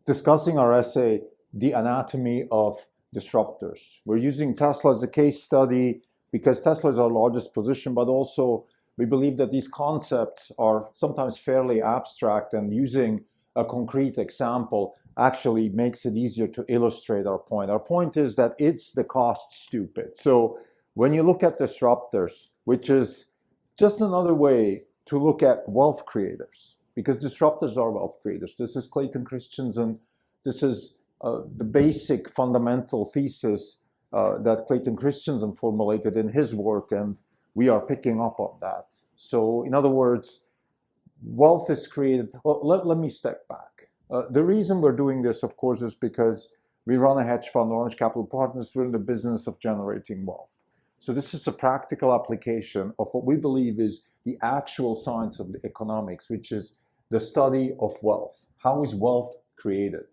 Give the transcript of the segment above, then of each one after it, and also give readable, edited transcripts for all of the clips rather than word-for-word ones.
discussing our essay, The Anatomy of Disruptors. We're using Tesla as a case study because Tesla is our largest position, but also we believe that these concepts are sometimes fairly abstract, and using a concrete example actually makes it easier to illustrate our point. Our point is that it's the cost stupid. So when you look at disruptors, which is just another way to look at wealth creators, because disruptors are wealth creators. This is Clayton Christensen. This is the basic fundamental thesis that Clayton Christensen formulated in his work, and we are picking up on that. So in other words, wealth is created. Well, let me step back. The reason we're doing this, of course, is because we run a hedge fund, Orange Capital Partners. We're in the business of generating wealth. So this is a practical application of what we believe is the actual science of the economics, which is the study of wealth. How is wealth created?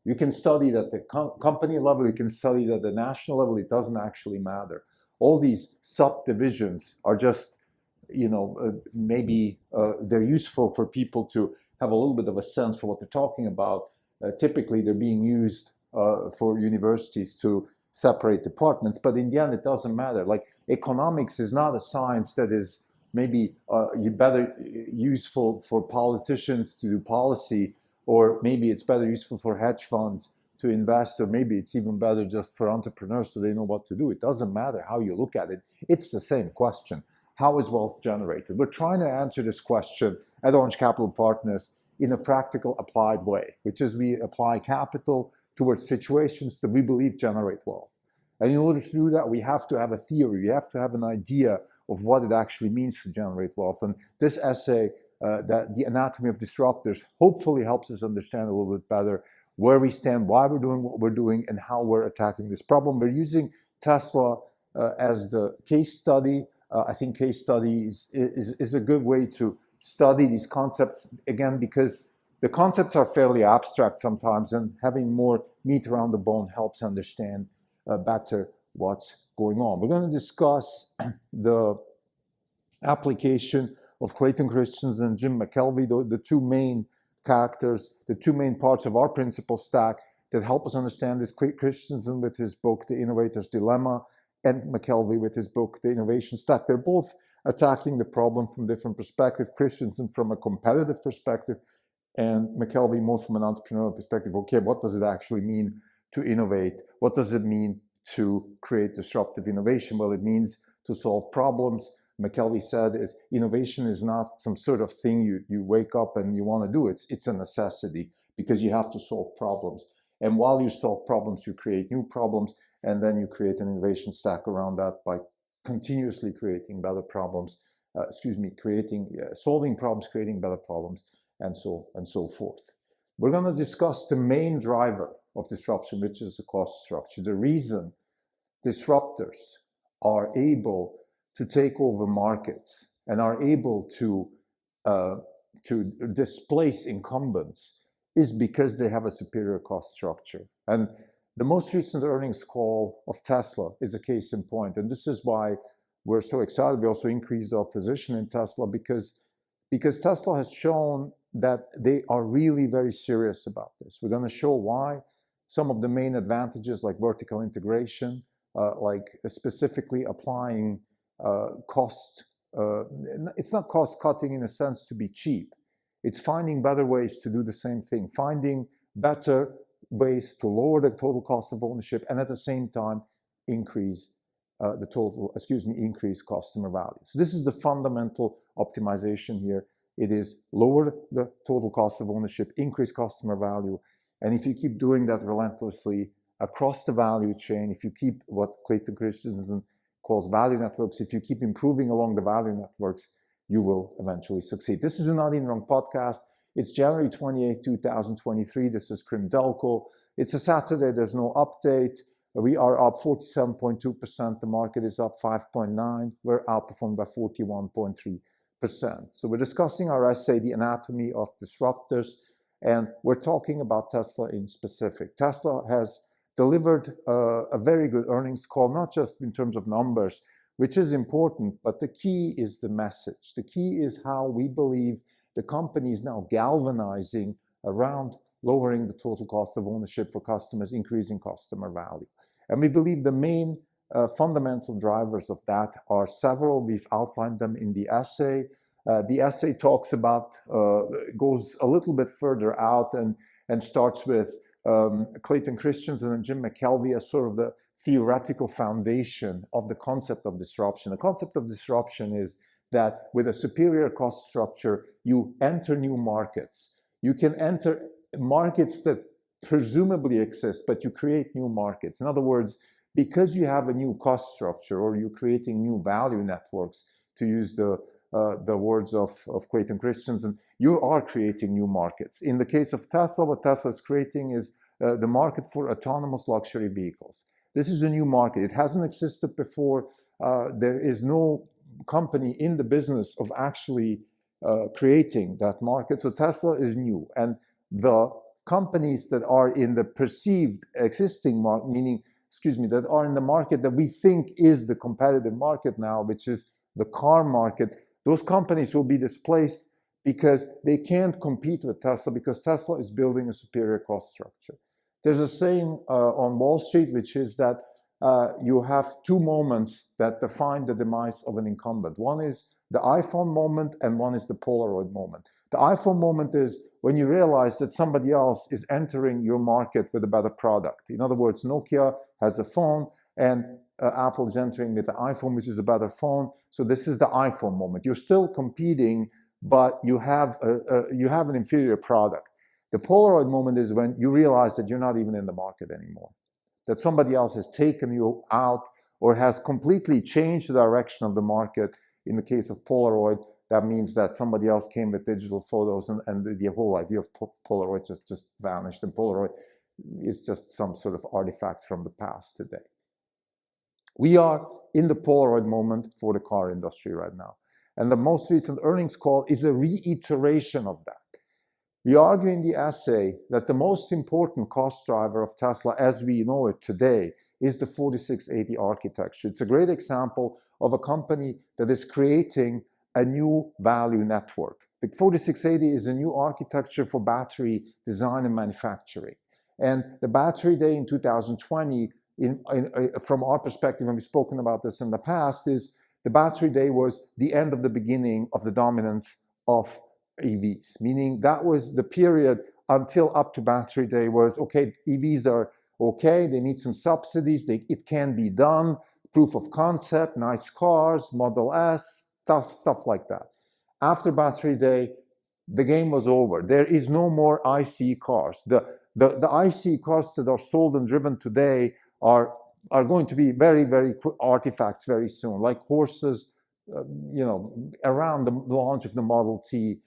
You can study that at the company level, you can study that at the national level, it doesn't actually matter. All these subdivisions are just, maybe they're useful for people to have a little bit of a sense for what they're talking about. Typically, they're being used for universities to separate departments, but in the end, it doesn't matter. Like, economics is not a science that is maybe better useful for politicians to do policy, or maybe it's better useful for hedge funds to invest, or maybe it's even better just for entrepreneurs so they know what to do. It doesn't matter how you look at it. It's the same question. How is wealth generated? We're trying to answer this question at Orange Capital Partners in a practical, applied way, which is we apply capital towards situations that we believe generate wealth. And in order to do that, we have to have a theory. We have to have an idea of what it actually means to generate wealth. And this essay, that The Anatomy of Disruptors, hopefully helps us understand a little bit better where we stand, why we're doing what we're doing, and how we're attacking this problem. We're using Tesla as the case study. I think case study is a good way to study these concepts, again, because the concepts are fairly abstract sometimes, and having more meat around the bone helps understand better what's going on. We're going to discuss the application of Clayton Christensen and Jim McKelvey, the two main characters, the two main parts of our principle stack that help us understand this. Christensen with his book, The Innovator's Dilemma, and McKelvey with his book, The Innovation Stack. They're both attacking the problem from different perspectives. Christensen from a competitive perspective, and McKelvey more from an entrepreneurial perspective. Okay, what does it actually mean to innovate? What does it mean to create disruptive innovation? Well, it means to solve problems. McKelvey said is innovation is not some sort of thing you wake up and you want to do. It's a necessity, because you have to solve problems. And while you solve problems, you create new problems, and then you create an innovation stack around that by continuously creating better problems, solving problems, creating better problems, and so forth. We're going to discuss the main driver of disruption, which is the cost structure. The reason disruptors are able to take over markets and are able to displace incumbents is because they have a superior cost structure. And the most recent earnings call of Tesla is a case in point. And this is why we're so excited. We also increased our position in Tesla because Tesla has shown that they are really very serious about this. We're going to show why. Some of the main advantages, like vertical integration, like specifically applying cost. It's not cost cutting in a sense to be cheap. It's finding better ways to do the same thing, finding better ways to lower the total cost of ownership, and at the same time increase customer value. So this is the fundamental optimization here. It is lower the total cost of ownership, increase customer value. And if you keep doing that relentlessly across the value chain, if you keep what Clayton Christensen calls value networks, if you keep improving along the value networks, you will eventually succeed. This is a Not Even Wrong podcast. It's January 28, 2023. This is Krim Delco. It's a Saturday. There's no update. We are up 47.2%. The market is up 5.9%. We're outperformed by 41.3%. So we're discussing our essay, The Anatomy of Disruptors, and we're talking about Tesla in specific. Tesla has delivered a very good earnings call, not just in terms of numbers, which is important, but the key is the message. The key is how we believe the company is now galvanizing around lowering the total cost of ownership for customers, increasing customer value. And we believe the main fundamental drivers of that are several. We've outlined them in the essay. The essay talks about, goes a little bit further out and starts with Clayton Christensen and Jim McKelvey as sort of the theoretical foundation of the concept of disruption. The concept of disruption is that with a superior cost structure, you enter new markets. You can enter markets that presumably exist, but you create new markets. In other words, because you have a new cost structure or you're creating new value networks, to use the words of Clayton Christensen, you are creating new markets. In the case of Tesla, what Tesla is creating is the market for autonomous luxury vehicles. This is a new market. It hasn't existed before. There is no company in the business of actually creating that market. So Tesla is new. And the companies that are in the perceived existing market, meaning, that are in the market that we think is the competitive market now, which is the car market, those companies will be displaced because they can't compete with Tesla because Tesla is building a superior cost structure. There's a saying on Wall Street, which is that you have two moments that define the demise of an incumbent. One is the iPhone moment and one is the Polaroid moment. The iPhone moment is when you realize that somebody else is entering your market with a better product. In other words, Nokia has a phone and Apple is entering with the iPhone, which is a better phone. So this is the iPhone moment. You're still competing, but you have an inferior product. The Polaroid moment is when you realize that you're not even in the market anymore, that somebody else has taken you out or has completely changed the direction of the market. In the case of Polaroid, that means that somebody else came with digital photos and the whole idea of Polaroid just vanished. And Polaroid is just some sort of artifact from the past today. We are in the Polaroid moment for the car industry right now. And the most recent earnings call is a reiteration of that. We argue in the essay that the most important cost driver of Tesla as we know it today is the 4680 architecture. It's a great example of a company that is creating a new value network. The 4680 is a new architecture for battery design and manufacturing. And the Battery Day in 2020, from our perspective, and we've spoken about this in the past, is the Battery Day was the end of the beginning of the dominance of EVs, meaning that was the period until up to Battery Day was, okay, EVs are okay, they need some subsidies, it can be done, proof of concept, nice cars, Model S, stuff like that. After Battery Day, the game was over. There is no more ICE cars. The ICE cars that are sold and driven today are going to be very, very artifacts very soon, like horses, around the launch of the Model T.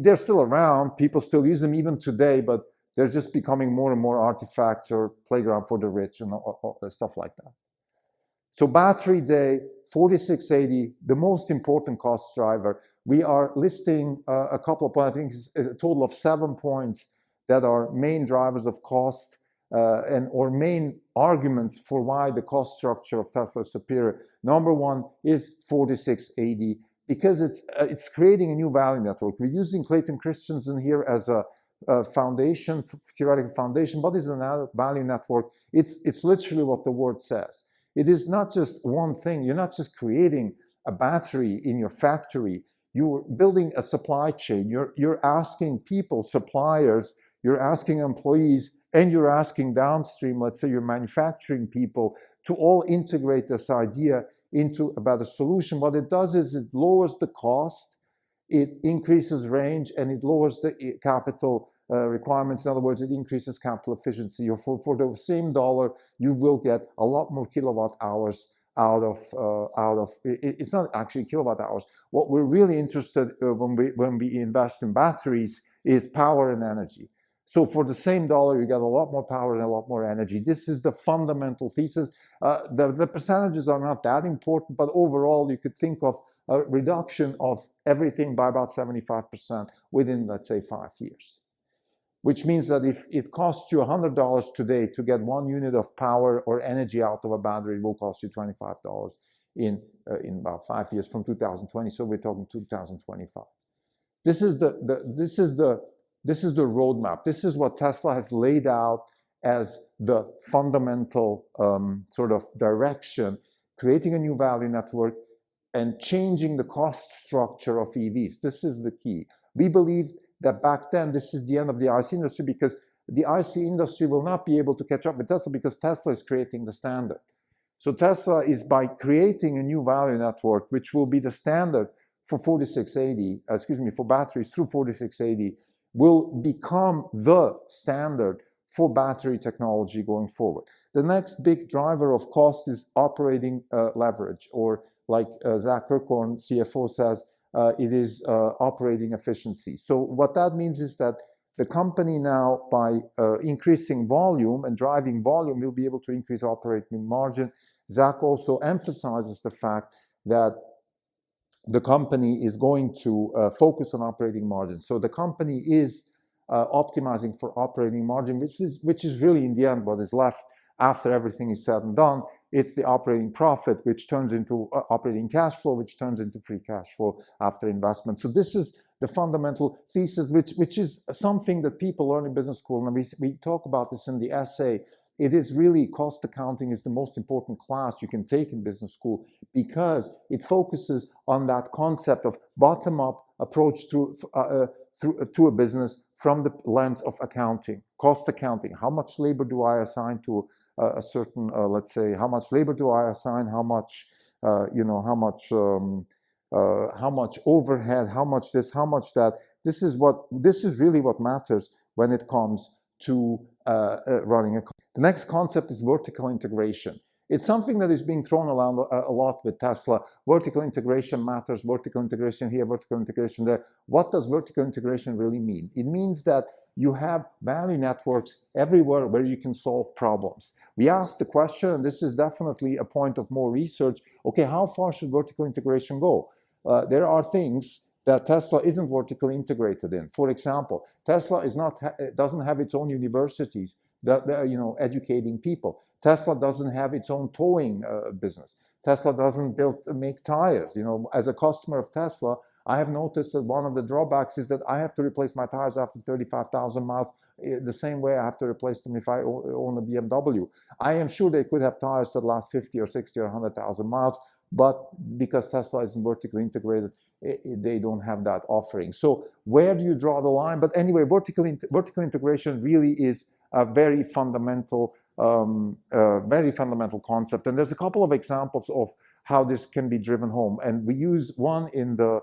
They're still around, people still use them even today, but they're just becoming more and more artifacts or playground for the rich and stuff like that. So Battery Day, 4680, the most important cost driver. We are listing a couple of points, I think it's a total of 7 points that are main drivers of cost or main arguments for why the cost structure of Tesla is superior. Number one is 4680, because it's creating a new value network. We're using Clayton Christensen here as a foundation, theoretical foundation. What is a value network? It's literally what the word says. It is not just one thing. You're not just creating a battery in your factory. You're building a supply chain. You're asking people, suppliers, you're asking employees, and you're asking downstream, let's say your manufacturing people, to all integrate this idea into a better solution. What it does is it lowers the cost, it increases range, and it lowers the capital requirements. In other words, it increases capital efficiency. For the same dollar, you will get a lot more kilowatt hours out of it's not actually kilowatt hours. What we're really interested when we invest in batteries is power and energy. So for the same dollar, you get a lot more power and a lot more energy. This is the fundamental thesis. The percentages are not that important, but overall, you could think of a reduction of everything by about 75% within, let's say, 5 years. Which means that if it costs you $100 today to get 1 unit of power or energy out of a battery, it will cost you $25 in about 5 years from 2020. So we're talking 2025. This is the this is the roadmap. This is what Tesla has laid out as the fundamental sort of direction, creating a new value network and changing the cost structure of EVs. This is the key. We believe that back then, this is the end of the IC industry, because the IC industry will not be able to catch up with Tesla, because Tesla is creating the standard. So Tesla is, by creating a new value network, which will be the standard for 4680, for batteries through 4680, will become the standard for battery technology going forward. The next big driver of cost is operating leverage, or like Zach Kirkhorn, CFO, says, it is operating efficiency. So what that means is that the company now, by increasing volume and driving volume, will be able to increase operating margin. Zach also emphasizes the fact that the company is going to focus on operating margin. So the company is optimizing for operating margin, which is really, in the end, what is left after everything is said and done. It's the operating profit, which turns into operating cash flow, which turns into free cash flow after investment. So this is the fundamental thesis, which is something that people learn in business school. And we talk about this in the essay. It is really, cost accounting is the most important class you can take in business school, because it focuses on that concept of bottom-up approach to a business from the lens of accounting, cost accounting. How much labor do I assign to a certain, let's say, how much labor do I assign? How much, how much overhead? How much this? How much that? This is really what matters when it comes to running a. The next concept is vertical integration. It's something that is being thrown around a lot with Tesla. Vertical integration matters, vertical integration here, vertical integration there. What does vertical integration really mean? It means that you have value networks everywhere where you can solve problems. We asked the question, and this is definitely a point of more research, okay, how far should vertical integration go? There are things that Tesla isn't vertically integrated in. For example, Tesla doesn't have its own universities that educating people. Tesla doesn't have its own towing business. Tesla doesn't make tires. As a customer of Tesla, I have noticed that one of the drawbacks is that I have to replace my tires after 35,000 miles, the same way I have to replace them if I own a BMW. I am sure they could have tires that last 50 or 60 or 100,000 miles, but because Tesla isn't vertically integrated, they don't have that offering. So where do you draw the line? But anyway, vertical integration really is a very fundamental concept. And there's a couple of examples of how this can be driven home. And we use one in the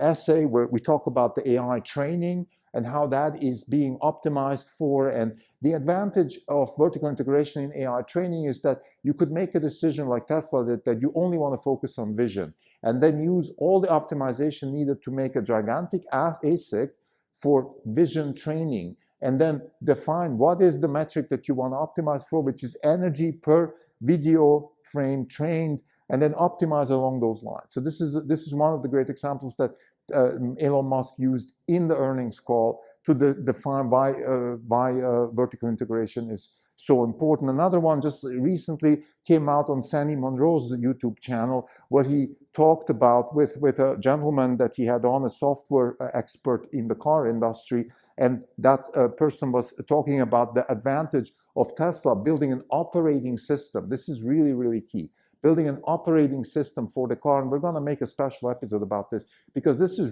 essay where we talk about the AI training and how that is being optimized for. And the advantage of vertical integration in AI training is that you could make a decision like Tesla that you only want to focus on vision, and then use all the optimization needed to make a gigantic ASIC for vision training, and then define what is the metric that you want to optimize for, which is energy per video frame trained, and then optimize along those lines. So this is one of the great examples that Elon Musk used in the earnings call to define why vertical integration is so important. Another one just recently came out on Sandy Monroe's YouTube channel, where he talked about with a gentleman that he had on, a software expert in the car industry, and that person was talking about the advantage of Tesla building an operating system. This is really, really key. Building an operating system for the car, and we're going to make a special episode about this, because this is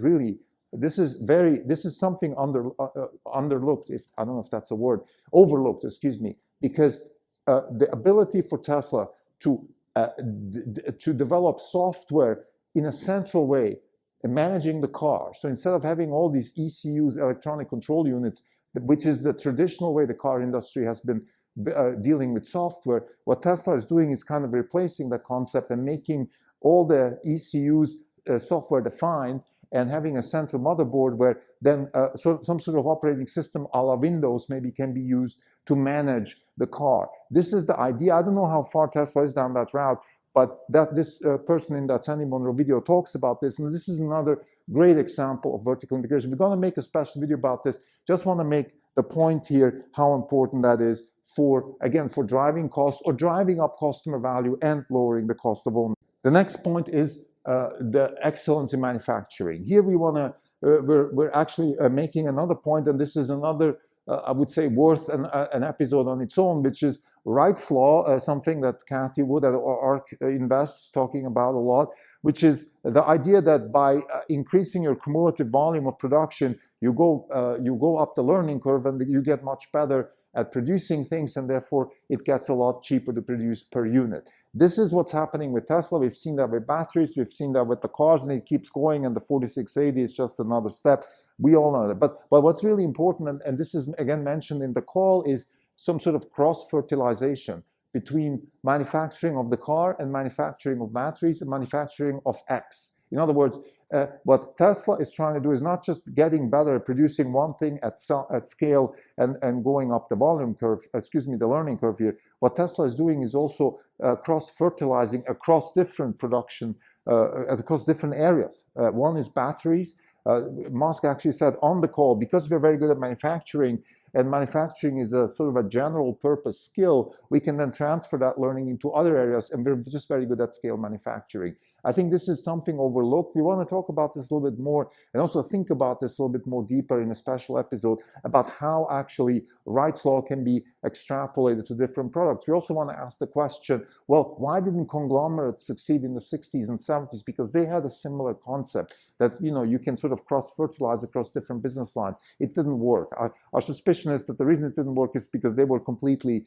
something underlooked, if I don't know if that's a word, overlooked, excuse me, because the ability for Tesla to develop software in a central way, managing the car. So instead of having all these ECUs, electronic control units, which is the traditional way the car industry has been dealing with software, what Tesla is doing is kind of replacing the concept and making all the ECUs software defined, and having a central motherboard where then some sort of operating system a la Windows maybe can be used to manage the car. This is the idea. I don't know how far Tesla is down that route, but this person in that Sandy Monroe video talks about this, and this is another great example of vertical integration. We're going to make a special video about this. Just want to make the point here how important that is for driving cost or driving up customer value and lowering the cost of ownership. The next point is the excellence in manufacturing. Here we want to we're actually making another point, and this is another, I would say, worth an episode on its own, which is Wright's law, something that Cathie Wood at ARK Invest is talking about a lot, which is the idea that by increasing your cumulative volume of production, you go up the learning curve and you get much better at producing things, and therefore it gets a lot cheaper to produce per unit. This is what's happening with Tesla. We've seen that with batteries, we've seen that with the cars, and it keeps going, and the 4680 is just another step. We all know that. But what's really important, and this is again mentioned in the call, is some sort of cross-fertilization between manufacturing of the car and manufacturing of batteries and manufacturing of X. In other words, what Tesla is trying to do is not just getting better at producing one thing at scale and going up the volume curve, the learning curve here. What Tesla is doing is also cross-fertilizing across different production, across different areas. One is batteries. Musk actually said on the call, because we're very good at manufacturing, and manufacturing is a sort of a general purpose skill, we can then transfer that learning into other areas, and we're just very good at scale manufacturing. I think this is something overlooked. We want to talk about this a little bit more and also think about this a little bit more deeper in a special episode about how actually Wright's law can be extrapolated to different products. We also want to ask the question, well, why didn't conglomerates succeed in the 60s and 70s? Because they had a similar concept that, you know, you can sort of cross-fertilize across different business lines. It didn't work. Our suspicion is that the reason it didn't work is because they were completely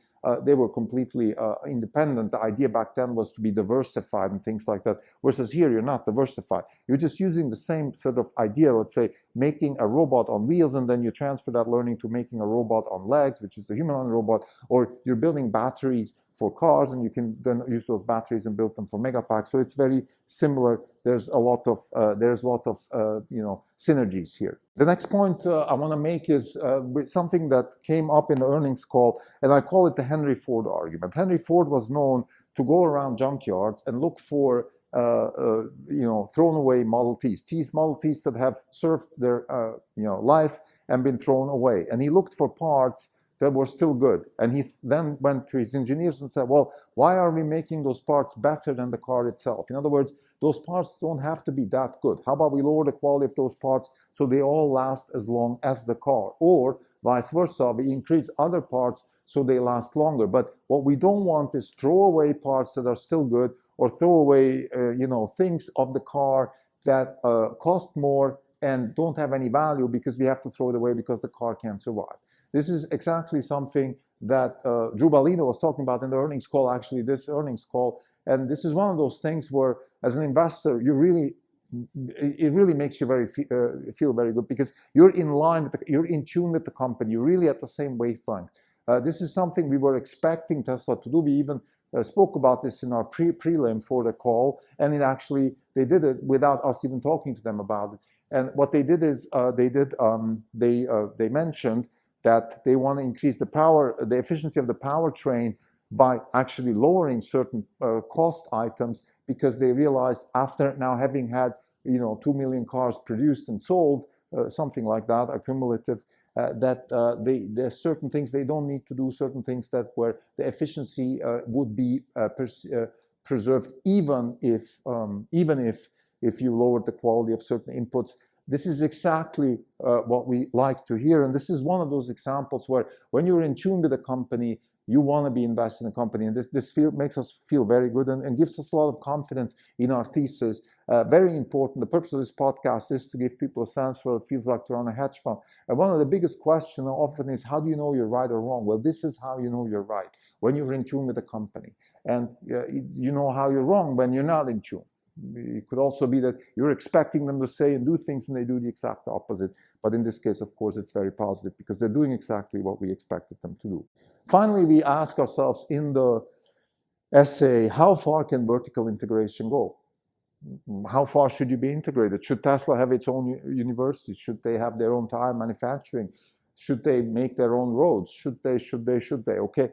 independent. The idea back then was to be diversified and things like that. Versus here, you're not diversified. You're just using the same sort of idea, let's say, making a robot on wheels, and then you transfer that learning to making a robot on legs, which is a humanoid robot, or you're building batteries for cars, and you can then use those batteries and build them for Megapack. So it's very similar. There's a lot of synergies here. The next point I want to make is something that came up in the earnings call, and I call it the Henry Ford argument. Henry Ford was known to go around junkyards and look for thrown away Model Ts, Model Ts that have served their life and been thrown away. And he looked for parts that were still good. And he then went to his engineers and said, well, why are we making those parts better than the car itself? In other words, those parts don't have to be that good. How about we lower the quality of those parts so they all last as long as the car? Or vice versa, we increase other parts so they last longer. But what we don't want is throw away parts that are still good, or throw away things of the car that cost more and don't have any value because we have to throw it away because the car can't survive. This is exactly something that Drew Ballino was talking about in the earnings call, actually this earnings call. And this is one of those things where, as an investor, it really makes you feel very good, because you're in line, you're in tune with the company, you're really at the same wavelength. This is something we were expecting Tesla to do. We even spoke about this in our prelim for the call, and they did it without us even talking to them about it. And what they did is they mentioned that they want to increase the efficiency of the powertrain by actually lowering certain cost items, because they realized, after now having had 2 million cars produced and sold, something like that, accumulative, that there's certain things they don't need to do, certain things that where the efficiency would be preserved, even if you lowered the quality of certain inputs. This is exactly what we like to hear, and this is one of those examples where, when you're in tune with a company, you want to be invested in a company, and this makes us feel very good and gives us a lot of confidence in our thesis. Very important. The purpose of this podcast is to give people a sense for what it feels like to run a hedge fund. And one of the biggest questions often is, how do you know you're right or wrong? Well, this is how you know you're right, when you're in tune with a company. And you know how you're wrong when you're not in tune. It could also be that you're expecting them to say and do things, and they do the exact opposite. But in this case, of course, it's very positive, because they're doing exactly what we expected them to do. Finally, we ask ourselves in the essay, how far can vertical integration go? How far should you be integrated? Should Tesla have its own universities? Should they have their own tire manufacturing? Should they make their own roads? Should they? Okay,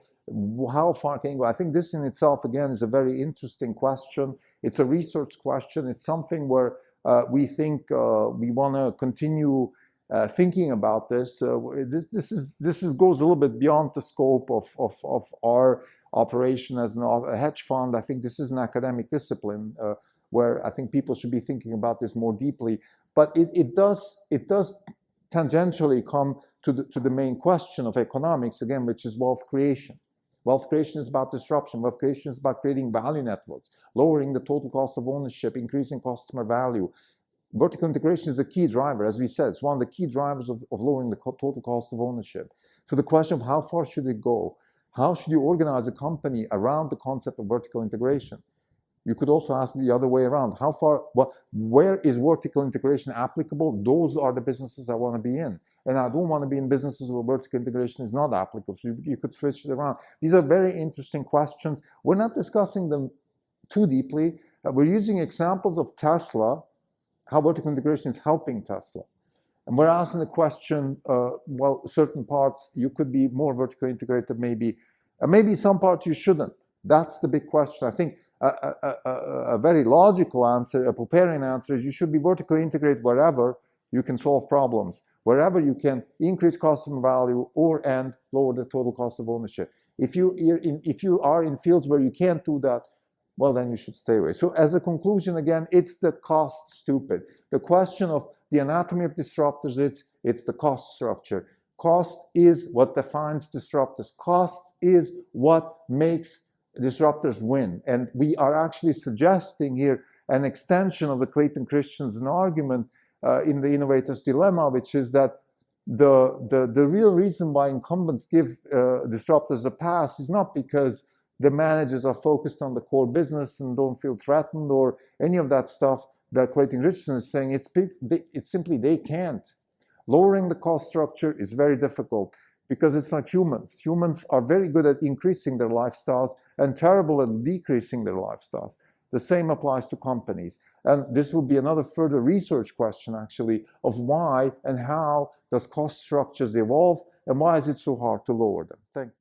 how far can you go? I think this in itself, again, is a very interesting question. It's a research question. It's something where we think we want to continue thinking about this. This goes a little bit beyond the scope of our operation as a hedge fund. I think this is an academic discipline where I think people should be thinking about this more deeply. But it does tangentially come to the main question of economics again, which is wealth creation. Wealth creation is about disruption. Wealth creation is about creating value networks, lowering the total cost of ownership, increasing customer value. Vertical integration is a key driver. As we said, it's one of the key drivers of lowering the total cost of ownership. So the question of how far should it go? How should you organize a company around the concept of vertical integration? You could also ask the other way around. Where is vertical integration applicable? Those are the businesses I want to be in. And I don't want to be in businesses where vertical integration is not applicable. So you could switch it around. These are very interesting questions. We're not discussing them too deeply. We're using examples of Tesla, how vertical integration is helping Tesla. And we're asking the question, well, certain parts you could be more vertically integrated, maybe some parts you shouldn't. That's the big question. I think a very logical answer, a Popperian answer, is you should be vertically integrated wherever you can solve problems, wherever you can increase customer value and lower the total cost of ownership. If you are in fields where you can't do that, well, then you should stay away. So as a conclusion, again, it's the cost stupid. The question of the anatomy of disruptors, it's the cost structure. Cost is what defines disruptors. Cost is what makes disruptors win. And we are actually suggesting here an extension of the Clayton Christensen argument in the innovator's dilemma, which is that the real reason why incumbents give disruptors a pass is not because the managers are focused on the core business and don't feel threatened or any of that stuff that Clayton Christensen is saying. It's simply they can't. Lowering the cost structure is very difficult because it's not humans. Humans are very good at increasing their lifestyles and terrible at decreasing their lifestyles. The same applies to companies. And this will be another further research question, actually, of why and how does cost structures evolve and why is it so hard to lower them. Thank you.